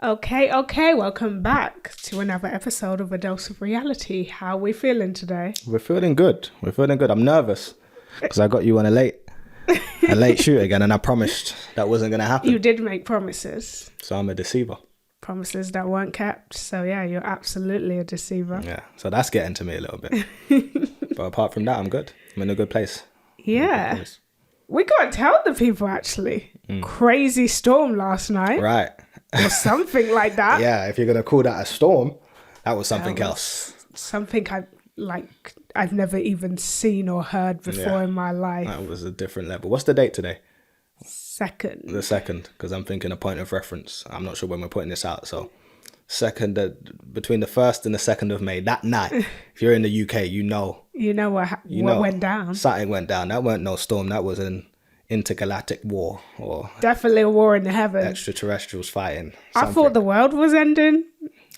Okay, welcome back to another episode of A Dose of Reality. How are we feeling today? We're feeling good. I'm nervous because I got you on a late shoot again, and I promised that wasn't going to happen. You did make promises. So I'm a deceiver. Promises that weren't kept. So yeah, you're absolutely a deceiver. Yeah, so that's getting to me a little bit. But apart from that, I'm good. I'm in a good place. Yeah. We got to tell the people, actually. Crazy storm last night. Right. Or something like that. Yeah, if you're going to call that a storm, that was something else. Something I've never even seen or heard before in my life. That was a different level. What's the date today? The 2nd, because I'm thinking a point of reference. I'm not sure when we're putting this out. So 2nd, between the 1st and the 2nd of May, that night, if you're in the UK, you know what went down. Something went down. That weren't no storm. That was an intergalactic war, or definitely a war in the heavens. Extraterrestrials fighting. I thought the world was ending.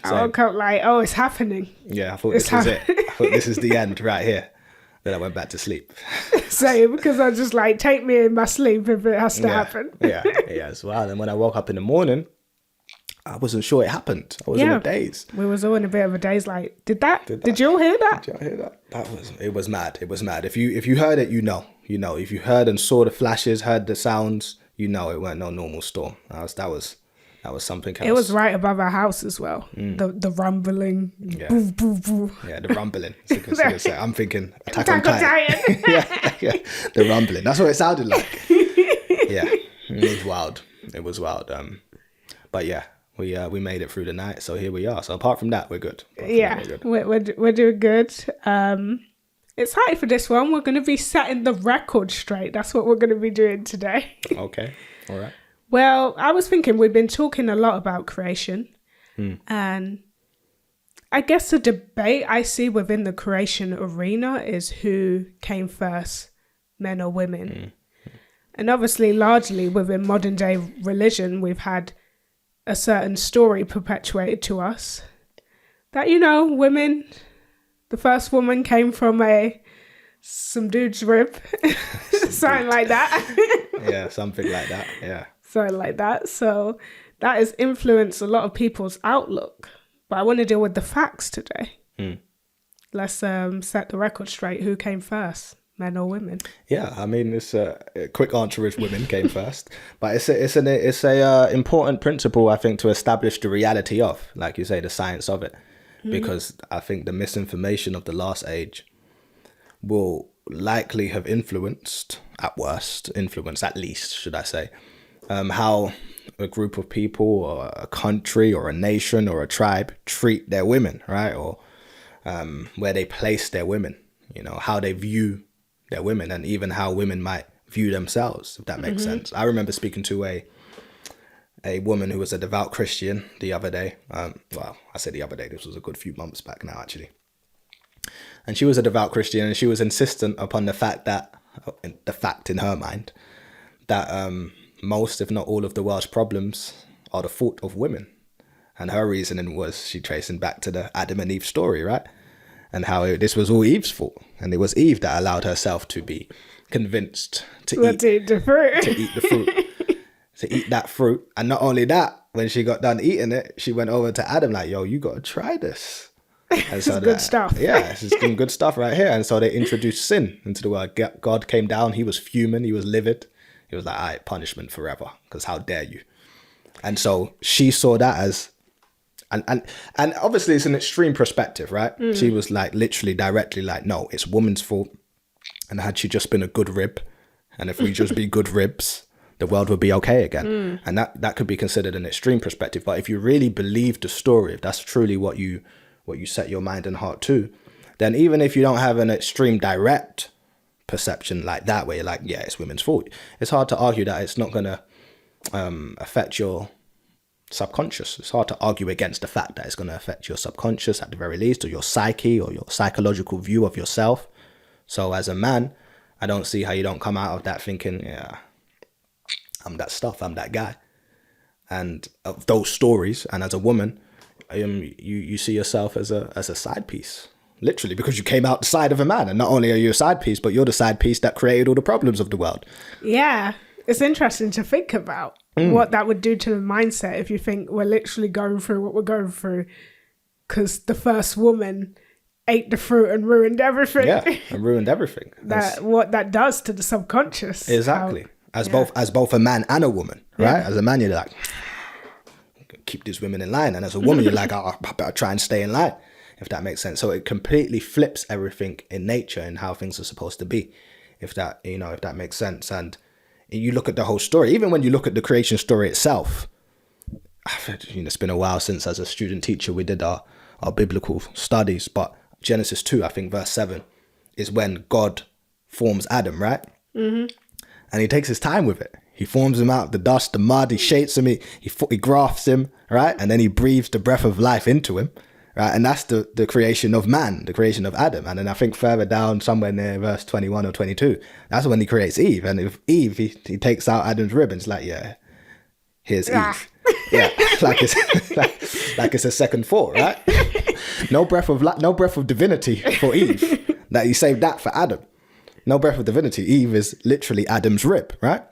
I woke up like, oh, it's happening. Yeah, I thought this was it. I thought this is the end right here. Then I went back to sleep. Same, because I was just like, take me in my sleep if it has to happen. yeah, as well. And when I woke up in the morning, I wasn't sure it happened. I was in a daze. We was all in a bit of a daze. Like, did you all hear that? Did y'all hear that? It was mad. It was mad. If you heard it, you know. If you heard and saw the flashes, heard the sounds, it weren't no normal storm. That was something else. It was right above our house as well. The rumbling. Yeah. Boo, boo, boo. Yeah, the rumbling. I'm thinking Attack on Titan. yeah. The rumbling. That's what it sounded like. Yeah. It was wild. But yeah, we made it through the night, so here we are. So apart from that, we're good. We're doing good. Excited for this one. We're going to be setting the record straight. That's what we're going to be doing today. Okay. All right. Well, I was thinking we've been talking a lot about creation. And I guess the debate I see within the creation arena is who came first, men or women. And obviously, largely within modern day religion, we've had a certain story perpetuated to us that, women... The first woman came from some dude's rib, something like that. Yeah, something like that, yeah. Something like that. So that has influenced a lot of people's outlook. But I want to deal with the facts today. Let's set the record straight. Who came first, men or women? Yeah, I mean, it's a quick answer is women came first. But it's a important principle, I think, to establish the reality of, like you say, the science of it. Because I think the misinformation of the last age will likely have influenced, at least, should I say, how a group of people or a country or a nation or a tribe treat their women, right? Or where they place their women, how they view their women, and even how women might view themselves, if that makes sense. I remember speaking to a woman who was a devout Christian the other day. Well, I say the other day, this was a good few months back now, actually. And she was a devout Christian, and she was insistent upon the fact in her mind, that most, if not all, of the world's problems are the fault of women. And her reasoning was she tracing back to the Adam and Eve story, right? And how this was all Eve's fault. And it was Eve that allowed herself to be convinced to eat the fruit. To eat that fruit. And not only that, when she got done eating it, she went over to Adam like, yo, you got to try this. And so good stuff. Yeah, this is some good stuff right here. And so they introduced sin into the world. God came down. He was fuming. He was livid. He was like, all right, punishment forever, because how dare you? And so she saw that as, and obviously it's an extreme perspective, right? She was like literally directly like, no, it's woman's fault. And had she just been a good rib, and if we just be good ribs, the world would be okay again. And that could be considered an extreme perspective. But if you really believe the story, if that's truly what you set your mind and heart to, then even if you don't have an extreme direct perception like that, where you're like, yeah, it's women's fault, it's hard to argue that it's not going to affect your subconscious. It's hard to argue against the fact that it's going to affect your subconscious at the very least, or your psyche, or your psychological view of yourself. So as a man, I don't see how you don't come out of that thinking, yeah, I'm that stuff, I'm that guy. And of those stories, and as a woman, you see yourself as a side piece, literally, because you came out the side of a man. And not only are you a side piece, but you're the side piece that created all the problems of the world. Yeah, It's interesting to think about what that would do to the mindset if you think we're literally going through what we're going through because the first woman ate the fruit and ruined everything. Yeah, and ruined everything. What that does to the subconscious. Exactly. As both a man and a woman, right? As a man, you're like, keep these women in line. And as a woman, you're like, oh, I better try and stay in line, if that makes sense. So it completely flips everything in nature and how things are supposed to be, if that makes sense. And you look at the whole story, even when you look at the creation story itself, it's been a while since as a student teacher we did our biblical studies, but Genesis 2, I think verse 7 is when God forms Adam, right? Mm-hmm. And he takes his time with it. He forms him out of the dust, the mud, he shapes him, he grafts him, right? And then he breathes the breath of life into him, right? And that's the creation of man, the creation of Adam. And then I think further down, somewhere near verse 21 or 22, that's when he creates Eve. And if Eve, he takes out Adam's rib and it's like, yeah, here's Eve. Yeah, like it's a second thought, right? No breath of divinity for Eve. That he saved that for Adam. No breath of divinity. Eve is literally Adam's rib, right?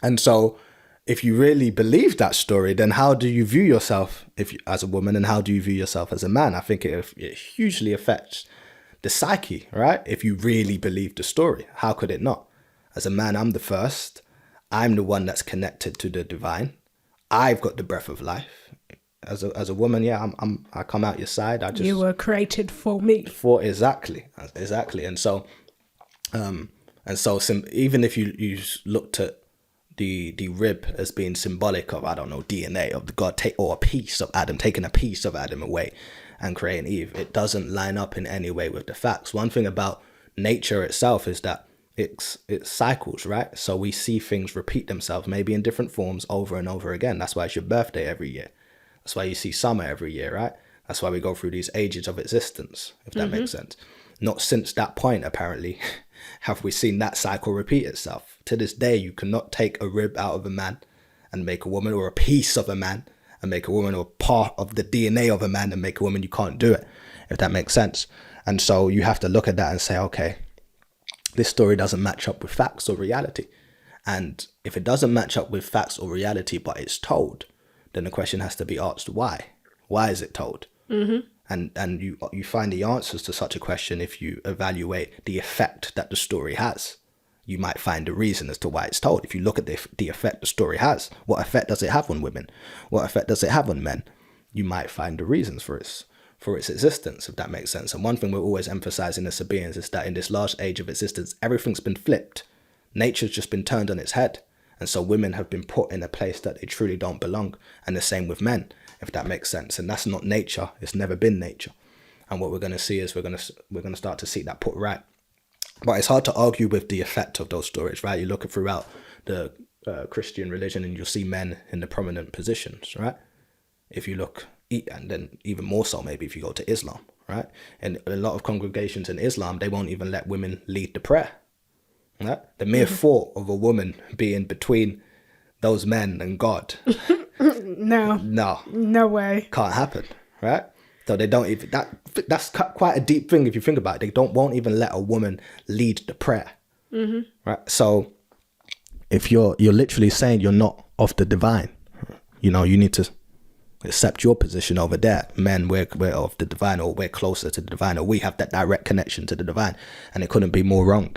And so if you really believe that story, then how do you view yourself as a woman, and how do you view yourself as a man? I think it hugely affects the psyche, right? If you really believe the story, how could it not? As a man, I'm the first. I'm the one that's connected to the divine. I've got the breath of life. As a woman, yeah, I come out your side. You were created for me. Exactly. And so, even if you looked at the rib as being symbolic of, I don't know, DNA of the God, or a piece of Adam, taking a piece of Adam away and creating Eve, it doesn't line up in any way with the facts. One thing about nature itself is that it cycles, right? So we see things repeat themselves, maybe in different forms over and over again. That's why it's your birthday every year. That's why you see summer every year, right? That's why we go through these ages of existence, if that makes sense. Not since that point, apparently, have we seen that cycle repeat itself. To this day, you cannot take a rib out of a man and make a woman, or a piece of a man and make a woman, or part of the DNA of a man and make a woman. You can't do it, if that makes sense. And so you have to look at that and say, okay, this story doesn't match up with facts or reality. And if it doesn't match up with facts or reality, but it's told, then the question has to be asked, why? Why is it told? Mm-hmm. And you find the answers to such a question if you evaluate the effect that the story has. You might find the reason as to why it's told. If you look at the effect the story has, what effect does it have on women? What effect does it have on men? You might find the reasons for its existence, if that makes sense. And one thing we're always emphasizing as Sabaeans is that in this last age of existence, everything's been flipped. Nature's just been turned on its head. And so women have been put in a place that they truly don't belong. And the same with men, if that makes sense. And that's not nature. It's never been nature. And what we're going to see is we're going to start to see that put right. But it's hard to argue with the effect of those stories, right? You look at throughout the Christian religion and you'll see men in the prominent positions, right? If you look, and then even more so maybe if you go to Islam, right? And a lot of congregations in Islam, they won't even let women lead the prayer. Right? The mere thought of a woman being between those men and God. No way. Can't happen, right? So they don't even, that's quite a deep thing if you think about it. They won't even let a woman lead the prayer, right? So if you're literally saying you're not of the divine, you need to accept your position over there. Men, we're of the divine, or we're closer to the divine, or we have that direct connection to the divine, and it couldn't be more wrong.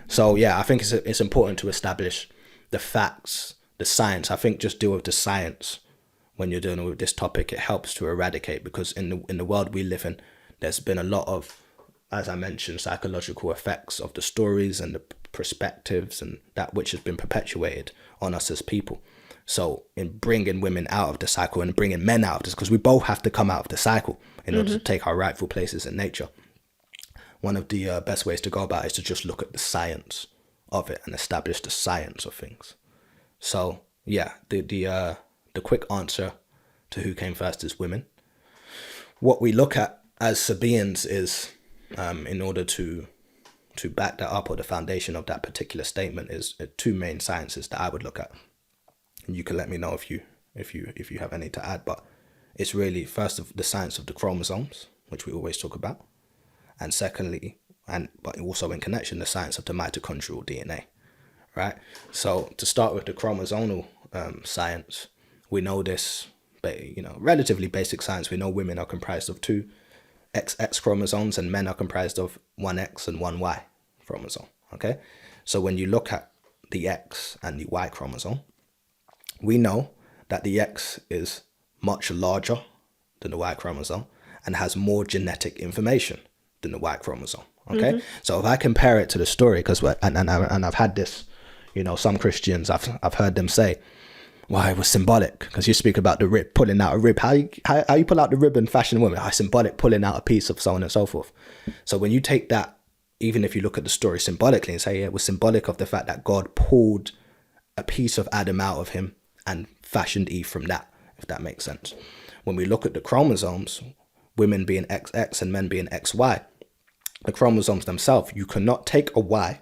So yeah, I think it's important to establish the facts, the science. I think just deal with the science when you're dealing with this topic. It helps to eradicate, because in the world we live in, there's been a lot of, as I mentioned, psychological effects of the stories and the perspectives and that which has been perpetuated on us as people. So in bringing women out of the cycle and bringing men out of this, because we both have to come out of the cycle in order to take our rightful places in nature. One of the best ways to go about it is to just look at the science of it and establish the science of things. So yeah, the quick answer to who came first is women. What we look at as Sabaeans is, in order to back that up, or the foundation of that particular statement, is two main sciences that I would look at. And you can let me know if you have any to add, but it's really first of the science of the chromosomes, which we always talk about. And secondly, but also in connection, the science of the mitochondrial DNA, right? So to start with the chromosomal science, we know this, relatively basic science. We know women are comprised of two XX chromosomes and men are comprised of one X and one Y chromosome, okay? So when you look at the X and the Y chromosome, we know that the X is much larger than the Y chromosome and has more genetic information than the Y chromosome, okay? So if I compare it to the story, because and I've had this, some Christians, I've heard them say, well, it was symbolic, because you speak about the rib, pulling out a rib. How you pull out the rib and fashion a woman? Symbolic, pulling out a piece of so on and so forth. So when you take that, even if you look at the story symbolically and say, yeah, it was symbolic of the fact that God pulled a piece of Adam out of him and fashioned Eve from that, if that makes sense. When we look at the chromosomes, women being XX and men being XY, the chromosomes themselves, you cannot take a Y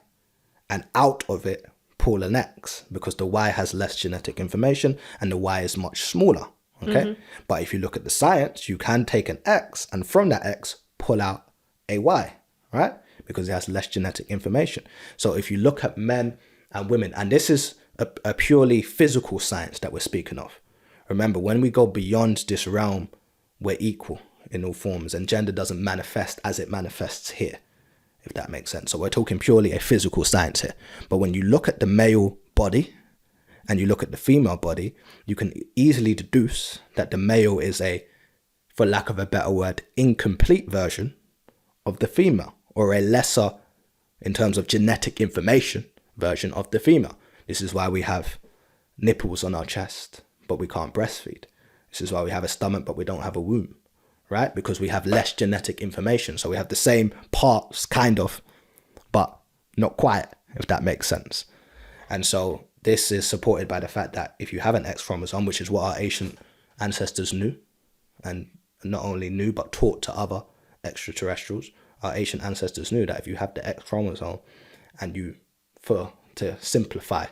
and out of it pull an X, because the Y has less genetic information and the Y is much smaller, okay? But if you look at the science, you can take an X and from that X pull out a Y, right? Because it has less genetic information. So if you look at men and women, and this is a purely physical science that we're speaking of. Remember, when we go beyond this realm, we're equal in all forms, and gender doesn't manifest as it manifests here, if that makes sense. So we're talking purely a physical science here. But when you look at the male body and you look at the female body, you can easily deduce that the male is a, for lack of a better word, incomplete version of the female, or a lesser, in terms of genetic information, version of the female. This is why we have nipples on our chest, but we can't breastfeed. This is why we have a stomach, but we don't have a womb, right? Because we have less genetic information. So we have the same parts, kind of, but not quite, if that makes sense. And so this is supported by the fact that if you have an X chromosome, which is what our ancient ancestors knew, and not only knew, but taught to other extraterrestrials, our ancient ancestors knew that if you have the X chromosome and you, to simplify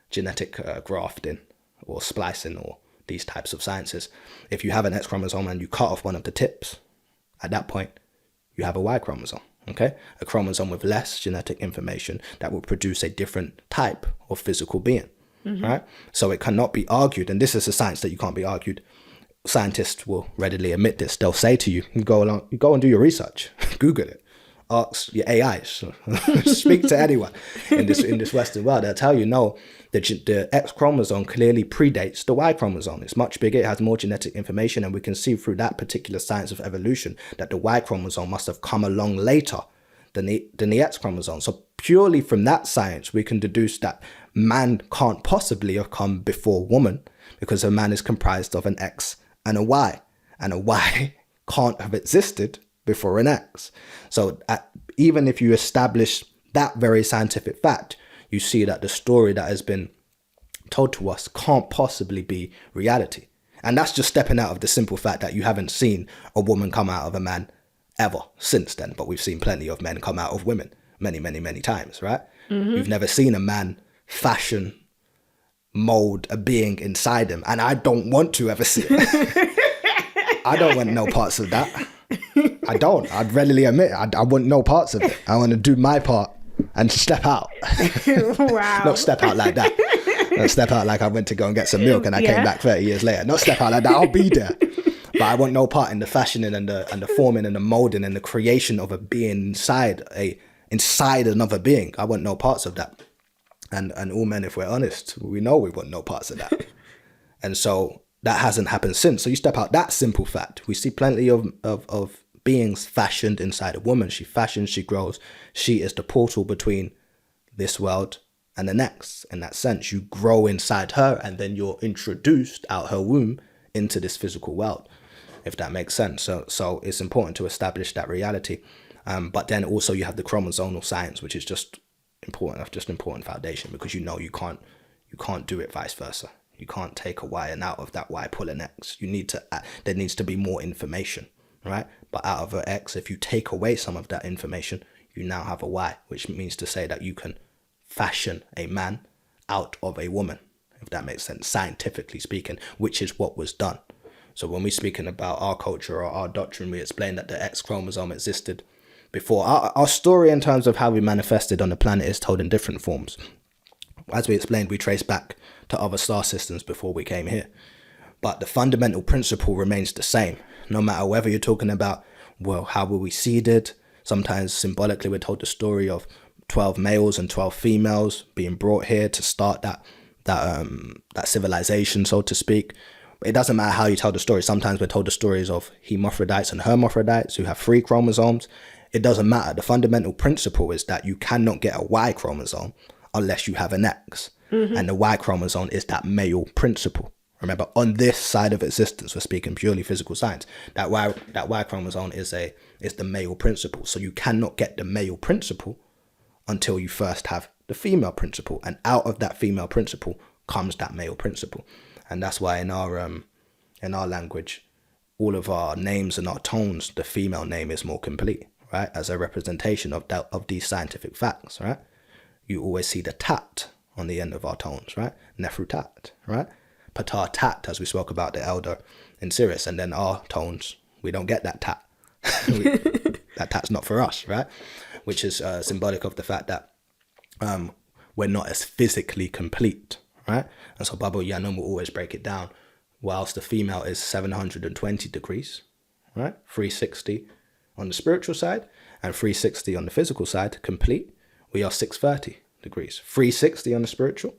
genetic grafting or splicing or these types of sciences, if you have an X chromosome and you cut off one of the tips, at that point, you have a Y chromosome, okay? A chromosome with less genetic information that will produce a different type of physical being, right? So it cannot be argued, and this is a science that you can't be argued. Scientists will readily admit this. They'll say to you, you go and do your research, Google it, ask your AIs, speak to anyone in this Western world. They'll tell you, no, the X chromosome clearly predates the Y chromosome. It's much bigger, it has more genetic information, and we can see through that particular science of evolution that the Y chromosome must have come along later than the X chromosome. So purely from that science, we can deduce that man can't possibly have come before woman, because a man is comprised of an X and a Y can't have existed before an X. So even if you establish that very scientific fact, you see that the story that has been told to us can't possibly be reality. And that's just stepping out of the simple fact that you haven't seen a woman come out of a man ever since then, but we've seen plenty of men come out of women many, many, many times, right? You've never seen a man fashion, mold a being inside him, and I don't want to ever see it. I don't want no parts of that. I don't. I'd readily admit I want no parts of it. I want to do my part and step out. Wow. Not step out like that. Not step out like I went to go and get some milk and I came back 30 years later. Not step out like that. I'll be there. But I want no part in the fashioning and the forming and the molding and the creation of a being inside another being. I want no parts of that. And all men, if we're honest, we know we want no parts of that. And so that hasn't happened since. So you step out that simple fact. We see plenty of beings fashioned inside a woman. She fashions, she grows. She is the portal between this world and the next. In that sense, you grow inside her and then you're introduced out her womb into this physical world, if that makes sense. So it's important to establish that reality. But then also you have the chromosomal science, which is just important foundation, because you can't do it vice versa. You can't take a Y and out of that Y pull an X. There needs to be more information, right? But out of an X, if you take away some of that information, you now have a Y, which means to say that you can fashion a man out of a woman, if that makes sense, scientifically speaking, which is what was done. So when we're speaking about our culture or our doctrine, we explain that the X chromosome existed before. Our story in terms of how we manifested on the planet is told in different forms. As we explained, we trace back to other star systems before we came here. But the fundamental principle remains the same. No matter whether you're talking about, well, how were we seeded? Sometimes symbolically we're told the story of 12 males and 12 females being brought here to start that civilization, so to speak. It doesn't matter how you tell the story. Sometimes we're told the stories of hermaphrodites and hermaphrodites who have 3 chromosomes. It doesn't matter. The fundamental principle is that you cannot get a Y chromosome unless you have an X. Mm-hmm. And the Y chromosome is that male principle. Remember, on this side of existence, we're speaking purely physical science. That Y chromosome is the male principle. So you cannot get the male principle until you first have the female principle. And out of that female principle comes that male principle. And that's why in our language, all of our names and our tones, the female name is more complete, right? As a representation of these scientific facts, right? You always see the tat on the end of our tones, right? Nefrutat, right? Patar tat, as we spoke about the elder in Sirius, and then our tones, we don't get that tat. That tat's not for us, right? Which is symbolic of the fact that we're not as physically complete, right? And so Baba Yanom will always break it down. Whilst the female is 720 degrees, right? 360 on the spiritual side and 360 on the physical side, complete. We are 630 degrees. 360 on the spiritual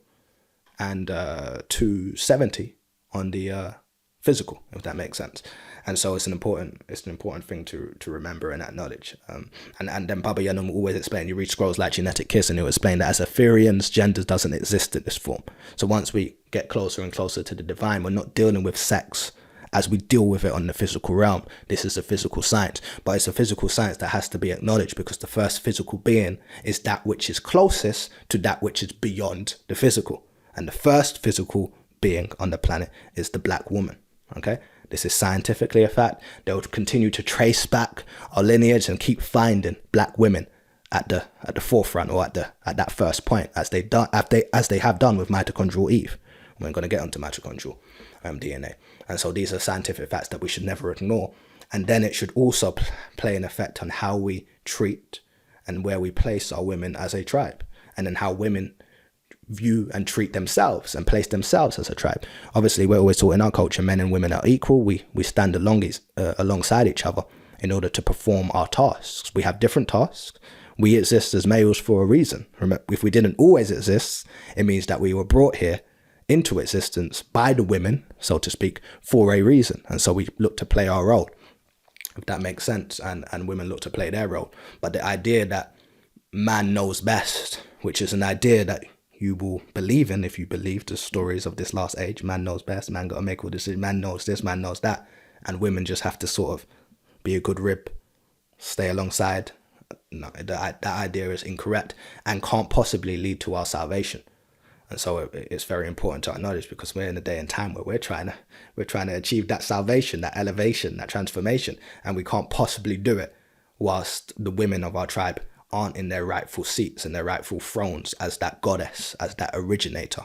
and 270 on the physical, if that makes sense. And so it's an important thing to remember and acknowledge. And then Baba Yanom will always explain, you read scrolls like Genetic Kiss and he'll explain that as Etherians, gender doesn't exist in this form. So once we get closer and closer to the divine, we're not dealing with sex as we deal with it on the physical realm. This is a physical science, but it's a physical science that has to be acknowledged because the first physical being is that which is closest to that which is beyond the physical. And the first physical being on the planet is the black woman, okay? This is scientifically a fact. They'll continue to trace back our lineage and keep finding black women at the forefront or at that first point, as they have done with mitochondrial Eve. We're going to get onto mitochondrial DNA, and so these are scientific facts that we should never ignore. And then it should also play an effect on how we treat and where we place our women as a tribe, and then how women view and treat themselves and place themselves as a tribe. Obviously, we're always taught in our culture, men and women are equal. We stand alongside each other in order to perform our tasks. We have different tasks. We exist as males for a reason. Remember, if we didn't always exist, it means that we were brought here into existence by the women, so to speak, for a reason. And so we look to play our role, if that makes sense, and women look to play their role. But the idea that man knows best, which is an idea that you will believe in if you believe the stories of this last age. Man knows best, man got to make all decisions, man knows this, man knows that. And women just have to sort of be a good rib, stay alongside. No, that idea is incorrect and can't possibly lead to our salvation. And so it's very important to acknowledge, because we're in a day and time where we're trying to achieve that salvation, that elevation, that transformation. And we can't possibly do it whilst the women of our tribe aren't in their rightful seats and their rightful thrones as that goddess, as that originator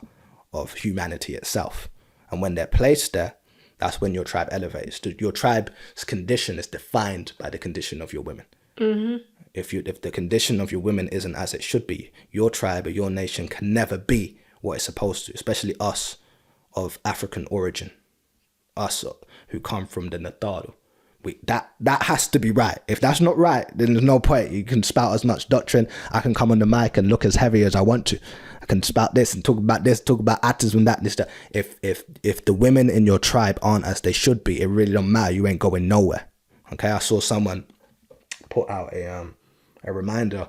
of humanity itself. And when they're placed there, that's when your tribe elevates. Your tribe's condition is defined by the condition of your women. Mm-hmm. If the condition of your women isn't as it should be, your tribe or your nation can never be what it's supposed to, especially us of African origin, us who come from the Natado. That has to be right. If that's not right, then there's no point. You can spout as much doctrine. I can come on the mic and look as heavy as I want to. I can spout this and talk about this, talk about atom and that. If the women in your tribe aren't as they should be, it really don't matter. You ain't going nowhere. Okay, I saw someone put out a reminder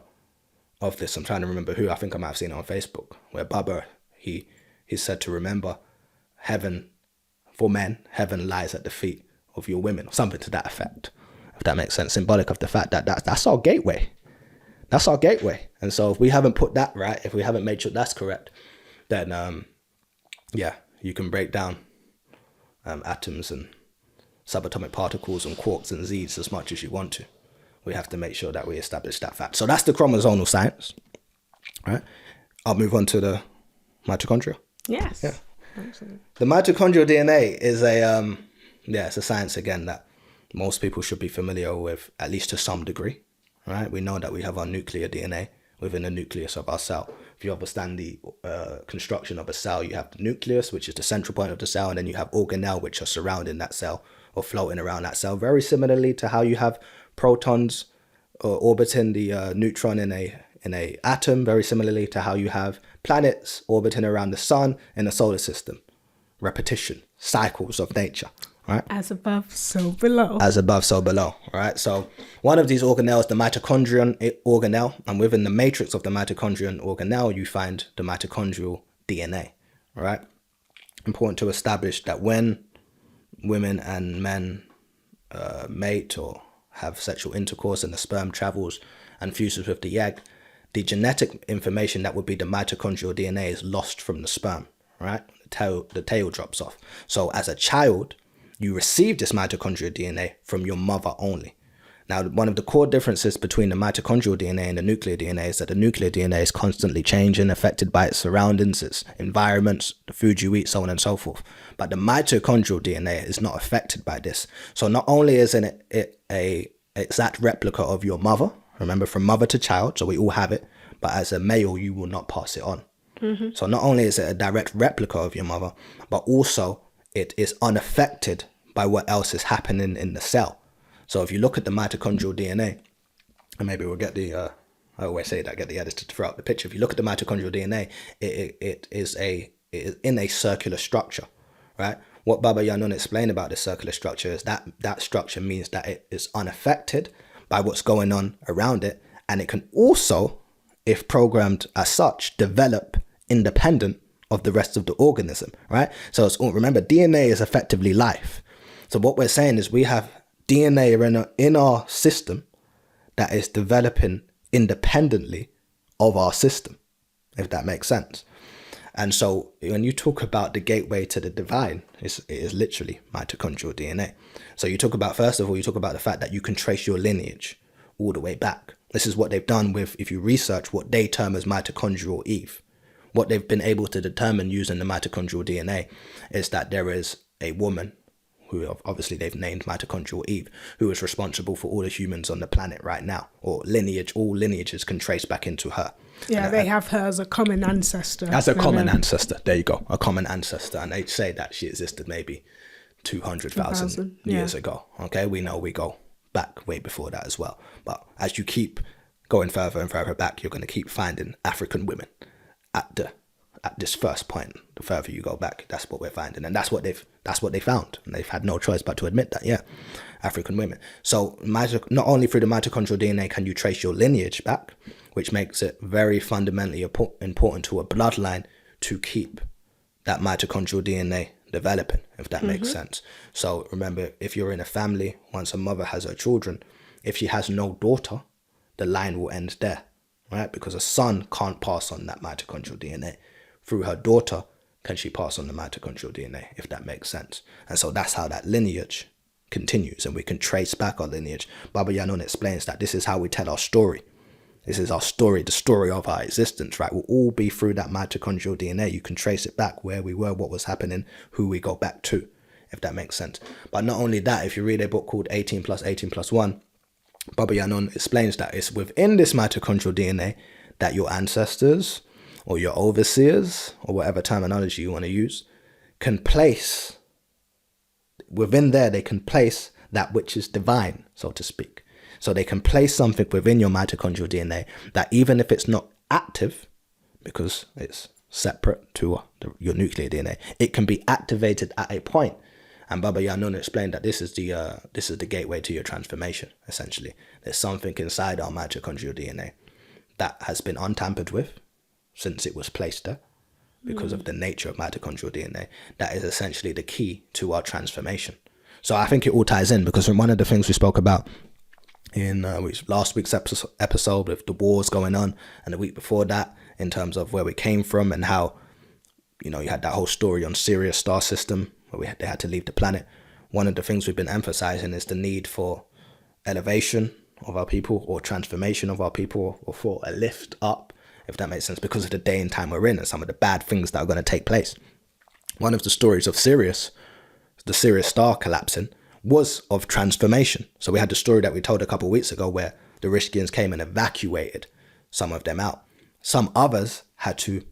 of this. I'm trying to remember who. I think I might have seen it on Facebook, where Baba he said to remember, heaven for men, heaven lies at the feet of your women, or something to that effect, if that makes sense. Symbolic of the fact that that's our gateway. That's our gateway. And so if we haven't put that right, if we haven't made sure that's correct, then you can break down atoms and subatomic particles and quarks and Z's as much as you want to. We have to make sure that we establish that fact. So that's the chromosomal science. Right? I'll move on to the mitochondria. Yes. Yeah. Absolutely. The mitochondrial DNA is it's a science again that most people should be familiar with, at least to some degree, right? We know that we have our nuclear DNA within the nucleus of our cell. If you understand the construction of a cell, you have the nucleus, which is the central point of the cell, and then you have organelles, which are surrounding that cell or floating around that cell. Very similarly to how you have protons orbiting the neutron in a atom. Very similarly to how you have planets orbiting around the sun in the solar system. Repetition, cycles of nature. Right? As above, so below. As above, so below. Right? So one of these organelles, the mitochondrion organelle, and within the matrix of the mitochondrion organelle, you find the mitochondrial DNA. Right? Important to establish that when women and men mate or have sexual intercourse and the sperm travels and fuses with the egg, the genetic information that would be the mitochondrial DNA is lost from the sperm. Right? The tail drops off. So as a child, you receive this mitochondrial DNA from your mother only. Now, one of the core differences between the mitochondrial DNA and the nuclear DNA is that the nuclear DNA is constantly changing, affected by its surroundings, its environments, the food you eat, so on and so forth. But the mitochondrial DNA is not affected by this. So not only is it a exact replica of your mother, remember, from mother to child, so we all have it, but as a male, you will not pass it on. Mm-hmm. So not only is it a direct replica of your mother, but also it is unaffected by what else is happening in the cell. So if you look at the mitochondrial DNA, and maybe we'll get the, I always say that, get the editor to throw out the picture. If you look at the mitochondrial DNA, it is in a circular structure, right? What Baba Yanun explained about the circular structure is that structure means that it is unaffected by what's going on around it. And it can also, if programmed as such, develop independent of the rest of the organism, right? So remember, DNA is effectively life. So what we're saying is we have DNA in our system that is developing independently of our system, if that makes sense. And so when you talk about the gateway to the divine, it is literally mitochondrial DNA. So you talk about, first of all, you talk about the fact that you can trace your lineage all the way back. This is what they've done with, if you research what they term as mitochondrial Eve. What they've been able to determine using the mitochondrial DNA is that there is a woman who obviously they've named mitochondrial Eve, who is responsible for all the humans on the planet right now, or lineage. All lineages can trace back into her. Yeah, they have her as a common ancestor. As a common ancestor. There you go. A common ancestor. And they say that she existed maybe 200,000 years ago. Okay, we know we go back way before that as well. But as you keep going further and further back, you're going to keep finding African women at this first point. The further you go back, that's what we're finding, and that's what they found, and they've had no choice but to admit that. Yeah, African women. So not only through the mitochondrial DNA can you trace your lineage back, which makes it very fundamentally important to a bloodline to keep that mitochondrial DNA developing, if that makes sense. So remember, if you're in a family, once a mother has her children, if she has no daughter, the line will end there, right? Because a son can't pass on that mitochondrial DNA. Through her daughter, can she pass on the mitochondrial DNA, if that makes sense. And so that's how that lineage continues, and we can trace back our lineage. Baba Yanun explains that this is how we tell our story. This is our story, the story of our existence, right? Will all be through that mitochondrial DNA. You can trace it back, where we were, what was happening, who we go back to, if that makes sense. But not only that, if you read a book called 18 plus 18 plus 1, Baba Yanun explains that it's within this mitochondrial DNA that your ancestors or your overseers, or whatever terminology you want to use, can place, within there, they can place that which is divine, so to speak. So they can place something within your mitochondrial DNA that even if it's not active, because it's separate to your nuclear DNA, it can be activated at a point. And Baba Yanun explained that this is the gateway to your transformation, essentially. There's something inside our mitochondrial DNA that has been untampered with, since it was placed there, because of the nature of mitochondrial DNA, that is essentially the key to our transformation. So I think it all ties in, because from one of the things we spoke about in last week's episode with the wars going on, and the week before that, in terms of where we came from and how, you had that whole story on Sirius star system, where they had to leave the planet. One of the things we've been emphasizing is the need for elevation of our people, or transformation of our people, or for a lift up, if that makes sense, because of the day and time we're in and some of the bad things that are going to take place. One of the stories of Sirius, the Sirius star collapsing, was of transformation. So we had the story that we told a couple of weeks ago where The Rishkians came and evacuated some of them out. Some others had to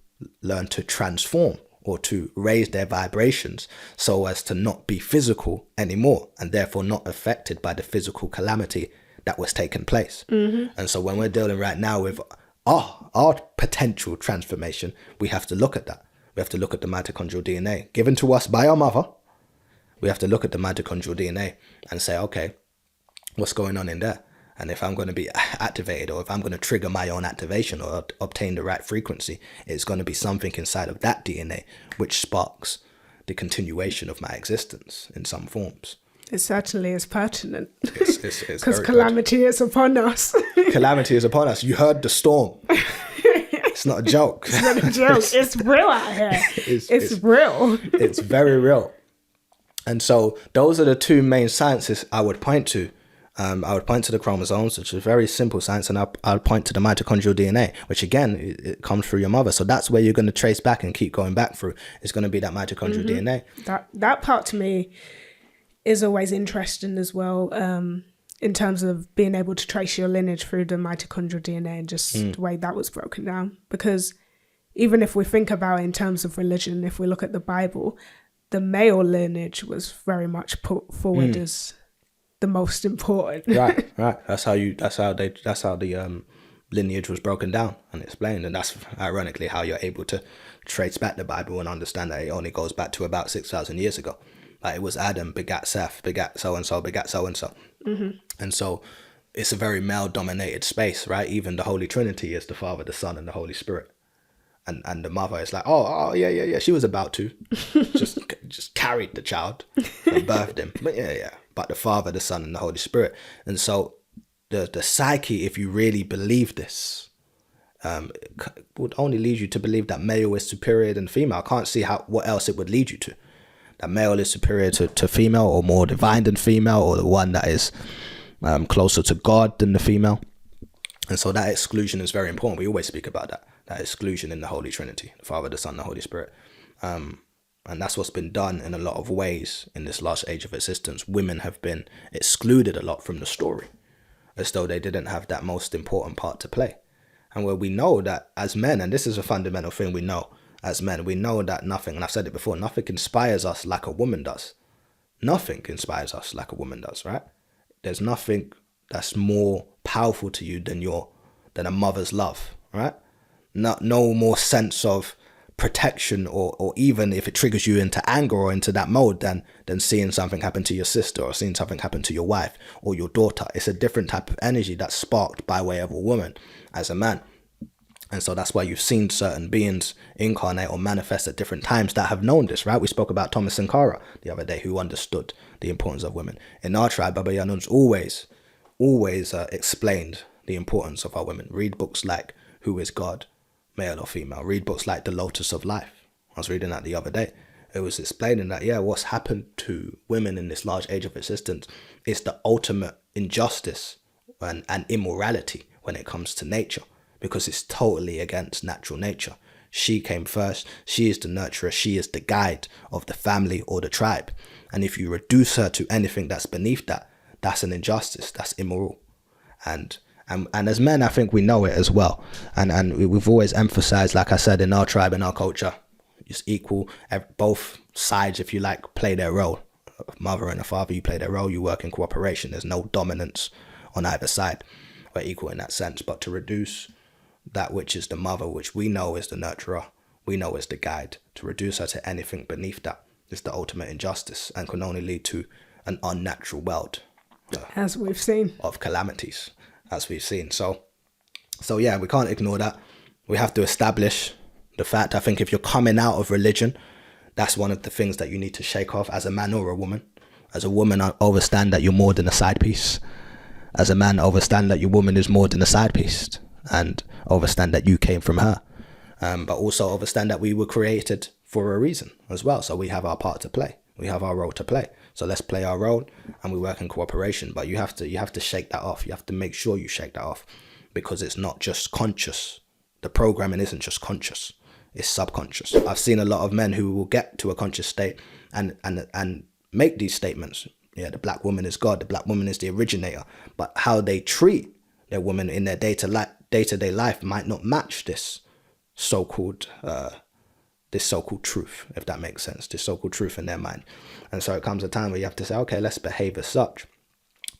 learn to transform or to raise their vibrations so as to not be physical anymore, and therefore not affected by the physical calamity that was taking place. And so when we're dealing right now with our potential transformation, we have to look at that. We have to look at the mitochondrial DNA given to us by our mother. We have to look at the mitochondrial DNA and say, okay, what's going on in there? And if I'm going to be activated, or if I'm going to trigger my own activation or obtain the right frequency, it's going to be something inside of that DNA which sparks the continuation of my existence in some forms. It certainly is pertinent. It's because calamity is upon us. Calamity is upon us. You heard the storm. It's not a joke. It's not a joke. It's real out here. It's real. It's very real. And so those are the two main sciences I would point to. I would point to the chromosomes, which is a very simple science, and I'll point to the mitochondrial DNA, which again, it comes through your mother. So that's where you're going to trace back and keep going back through. It's going to be that mitochondrial DNA. That part to me is always interesting as well, in terms of being able to trace your lineage through the mitochondrial DNA and just the way that was broken down. Because even if we think about it in terms of religion, if we look at the Bible, the male lineage was very much put forward as the most important. Right. That's how the lineage was broken down and explained, and that's ironically how you're able to trace back the Bible and understand that it only goes back to about 6,000 years ago. Like it was Adam begat Seth, begat so and so, begat so and so, and so it's a very male-dominated space, right? Even the Holy Trinity is the Father, the Son, and the Holy Spirit. And the mother is like, oh yeah, she was about to just carried the child and birthed him, but the Father, the Son, and the Holy Spirit. And so the psyche, if you really believe this, would only lead you to believe that male is superior than female. I can't see what else it would lead you to. That male is superior to female, or more divine than female, or the one that is closer to God than the female. And so that exclusion is very important. We always speak about that exclusion in the Holy Trinity, the Father, the Son, the Holy Spirit. And that's what's been done in a lot of ways in this last age of existence. Women have been excluded a lot from the story, as though they didn't have that most important part to play. And where we know that as men, and this is a fundamental thing we know as men, we know that nothing, and I've said it before, nothing inspires us like a woman does. Nothing inspires us like a woman does, right? There's nothing that's more powerful to you than a mother's love, right? No more sense of protection, or even if it triggers you into anger or into that mode, than seeing something happen to your sister, or seeing something happen to your wife or your daughter. It's a different type of energy that's sparked by way of a woman as a man. And so that's why you've seen certain beings incarnate or manifest at different times that have known this, right? We spoke about Thomas Sankara the other day, who understood the importance of women. In our tribe, Baba Yanun's always explained the importance of our women. Read books like Who is God, male or female. Read books like The Lotus of Life. I was reading that the other day. It was explaining that, what's happened to women in this large age of existence is the ultimate injustice and immorality when it comes to nature, because it's totally against natural nature. She came first. She is the nurturer. She is the guide of the family or the tribe. And if you reduce her to anything that's beneath that, that's an injustice. That's immoral. And as men, I think we know it as well. And we've always emphasized, like I said, in our tribe, in our culture, it's equal. Both sides, if you like, play their role. A mother and a father, you play their role. You work in cooperation. There's no dominance on either side. We're equal in that sense. But to reduce that which is the mother, which we know is the nurturer, we know is the guide, to reduce her to anything beneath that is the ultimate injustice, and can only lead to an unnatural world. As we've seen. Of calamities, as we've seen. So yeah, we can't ignore that. We have to establish the fact. I think if you're coming out of religion, that's one of the things that you need to shake off as a man or a woman. As a woman, I understand that you're more than a side piece. As a man, understand that your woman is more than a side piece, and understand that you came from her. But also understand that we were created for a reason as well. So we have our part to play. We have our role to play. So let's play our role, and we work in cooperation. But you have to shake that off. You have to make sure you shake that off, because it's not just conscious. The programming isn't just conscious. It's subconscious. I've seen a lot of men who will get to a conscious state and make these statements. Yeah, the black woman is God. The black woman is the originator. But how they treat their women in their day-to-day life might not match this so-called truth, if that makes sense, this so-called truth in their mind. And so it comes a time where you have to say, okay, let's behave as such.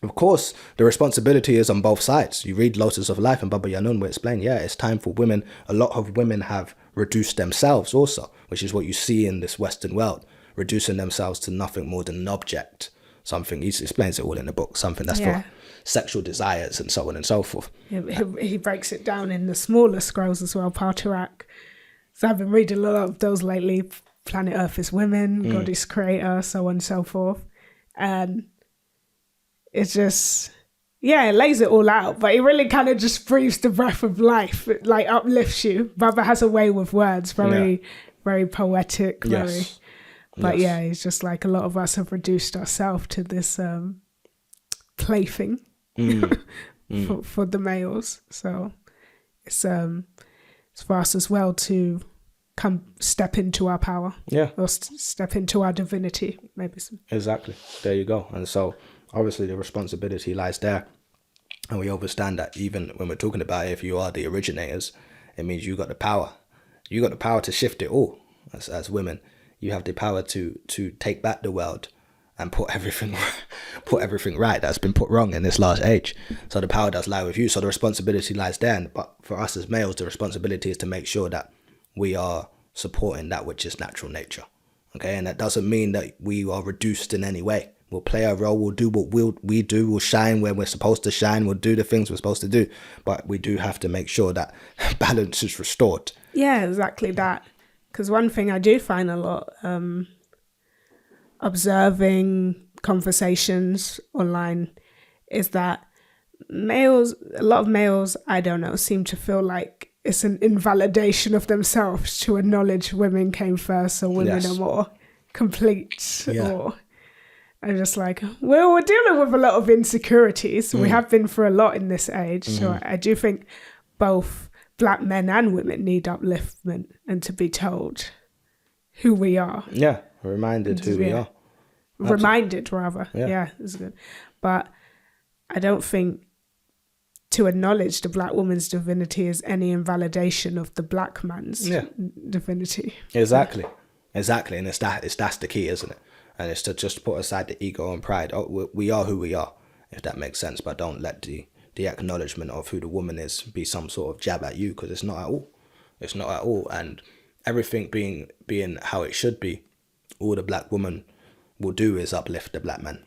Of course, the responsibility is on both sides. You read Lotus of Life and Baba Yanun will explain, yeah, it's time for women. A lot of women have reduced themselves also, which is what you see in this Western world, reducing themselves to nothing more than an object. Something, he explains it all in the book, something that's for sexual desires and so on and so forth. He breaks it down in the smaller scrolls as well, Partarak. So I've been reading a lot of those lately. Planet Earth is women, God is creator, so on and so forth. And it's just, it lays it all out, but it really kind of just breathes the breath of life. It like uplifts you. Baba has a way with words, very poetic, But it's just like a lot of us have reduced ourselves to this plaything for the males. So it's for us as well to step into our power. Yeah. Or step into our divinity, maybe. Exactly. There you go. And so obviously the responsibility lies there. And we understand that even when we're talking about if you are the originators, it means you got the power. You got the power to shift it all as women. You have the power to take back the world and put everything right that's been put wrong in this last age. So the power does lie with you. So the responsibility lies there. But for us as males, the responsibility is to make sure that we are supporting that which is natural nature. Okay, and that doesn't mean that we are reduced in any way. We'll play our role. We'll do what we do. We'll shine where we're supposed to shine. We'll do the things we're supposed to do. But we do have to make sure that balance is restored. Yeah, exactly that. Because one thing I do find a lot, observing conversations online, is that a lot of males, I don't know, seem to feel like it's an invalidation of themselves to acknowledge women came first or women are more complete. Or I'm just like, well, we're dealing with a lot of insecurities. We have been through a lot in this age. So I do think both Black men and women need upliftment and to be told who we are. Yeah, reminded who we are. Reminded, rather. Yeah, it's good. But I don't think to acknowledge the Black woman's divinity is any invalidation of the Black man's divinity. Exactly. And that's the key, isn't it? And it's to just put aside the ego and pride. Oh, we are who we are, if that makes sense. But don't let the acknowledgement of who the woman is be some sort of jab at you, because it's not at all. It's not at all. And everything being how it should be, all the Black woman will do is uplift the Black man.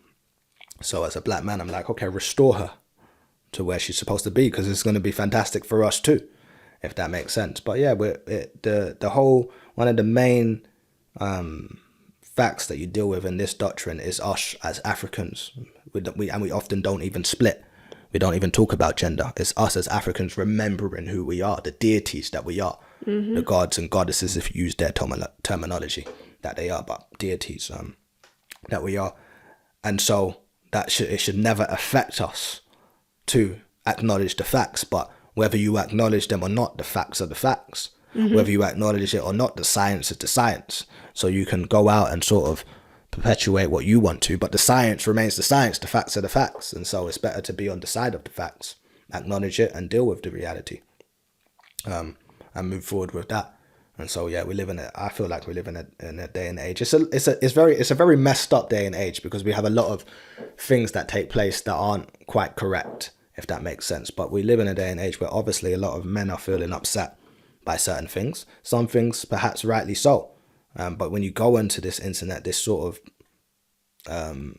So as a Black man, I'm like, okay, restore her to where she's supposed to be, because it's going to be fantastic for us too, if that makes sense. But yeah, the whole one of the main facts that you deal with in this doctrine is us as Africans. We often don't even split. We don't even talk about gender. It's us as Africans remembering who we are, the deities that we are, the gods and goddesses, if you use their terminology, that they are, but deities that we are. And so it should never affect us to acknowledge the facts, but whether you acknowledge them or not, the facts are the facts. Whether you acknowledge it or not, the science is the science. So you can go out and sort of perpetuate what you want to, but the science remains the science, the facts are the facts. And so it's better to be on the side of the facts, acknowledge it and deal with the reality, and move forward with that. And so I feel like we live in a day and age. It's a very messed up day and age, because we have a lot of things that take place that aren't quite correct, if that makes sense. But we live in a day and age where obviously a lot of men are feeling upset by certain things, some things perhaps rightly so. But when you go into this internet, this sort of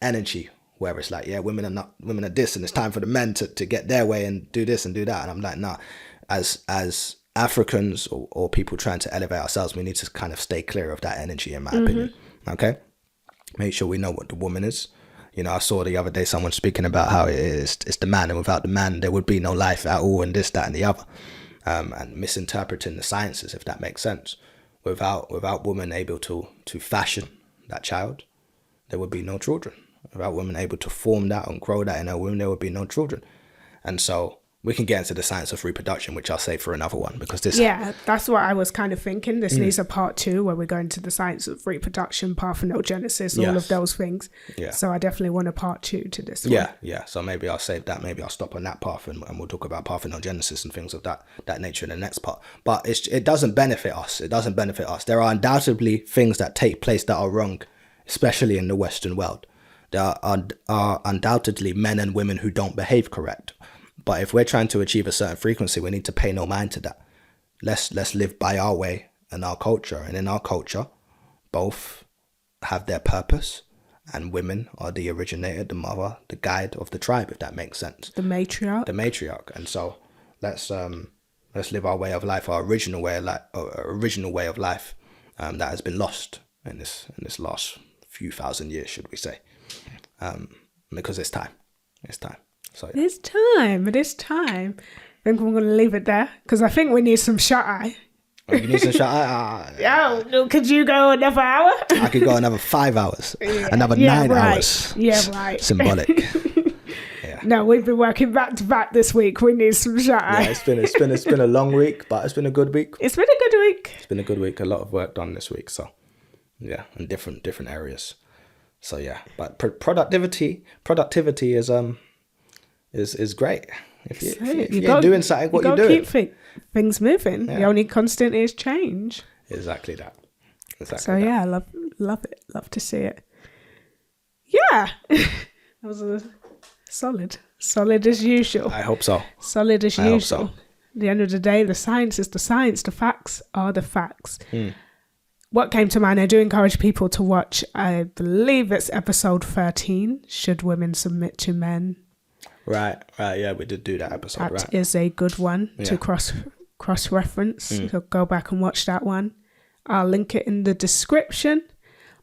energy where it's like, women are this, and it's time for the men to get their way and do this and do that. And I'm like, nah, as Africans or people trying to elevate ourselves, we need to kind of stay clear of that energy, in my opinion. Okay? Make sure we know what the woman is. You know, I saw the other day someone speaking about how it's the man, and without the man, there would be no life at all, and this, that, and the other. And misinterpreting the sciences, if that makes sense. Without women able to fashion that child, there would be no children. Without women able to form that and grow that in a womb, there would be no children. And so we can get into the science of reproduction, which I'll save for another one, because this. Yeah, that's what I was kind of thinking. This needs a part 2 where we go into the science of reproduction, parthenogenesis, all of those things. Yeah. So I definitely want a part 2 to this one. Yeah. So maybe I'll save that. Maybe I'll stop on that path, and we'll talk about parthenogenesis and things of that nature in the next part. But it doesn't benefit us. It doesn't benefit us. There are undoubtedly things that take place that are wrong, especially in the Western world. There are undoubtedly men and women who don't behave correct. But if we're trying to achieve a certain frequency, we need to pay no mind to that. Let's live by our way and our culture. And in our culture, both have their purpose, and women are the originator, the mother, the guide of the tribe, if that makes sense. The matriarch. The matriarch. And so let's live our way of life, our original way of life, that has been lost in this last few thousand years, should we say? Because it's time. So yeah. It is time. I think we're going to leave it there, because I think we need some shut-eye. Oh, you need some shut-eye? Yeah, could you go another hour? I could go another 5 hours, another 9 hours. Yeah, right. Symbolic. Yeah. No, we've been working back to back this week. We need some shut-eye. Yeah, it's been a long week, but it's been a good week. It's been a good week. It's been a good week. A lot of work done this week. So yeah, in different areas. So yeah, but productivity is great. If you're doing something, what you're doing. You got to keep things moving. Yeah. The only constant is change. Exactly that. Yeah, I love it. Love to see it. Yeah. That was solid as usual. I hope so. Solid as usual. Hope so. At the end of the day, the science is the science. The facts are the facts. What came to mind, I do encourage people to watch, I believe it's episode 13, Should Women Submit to Men? Right. Yeah, we did do that episode, That is a good one to cross-reference. So go back and watch that one. I'll link it in the description.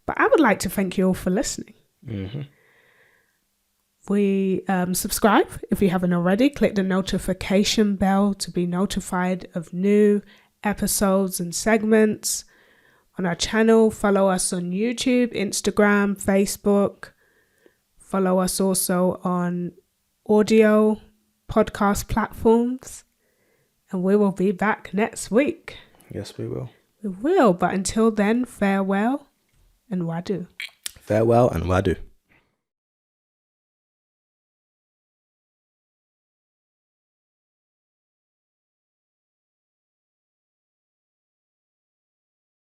But I would like to thank you all for listening. Mm-hmm. We subscribe if you haven't already. Click the notification bell to be notified of new episodes and segments on our channel. Follow us on YouTube, Instagram, Facebook. Follow us also on audio podcast platforms, and we will be back next week. Yes, we will. We will, but until then, farewell and wadu. Farewell and wadu.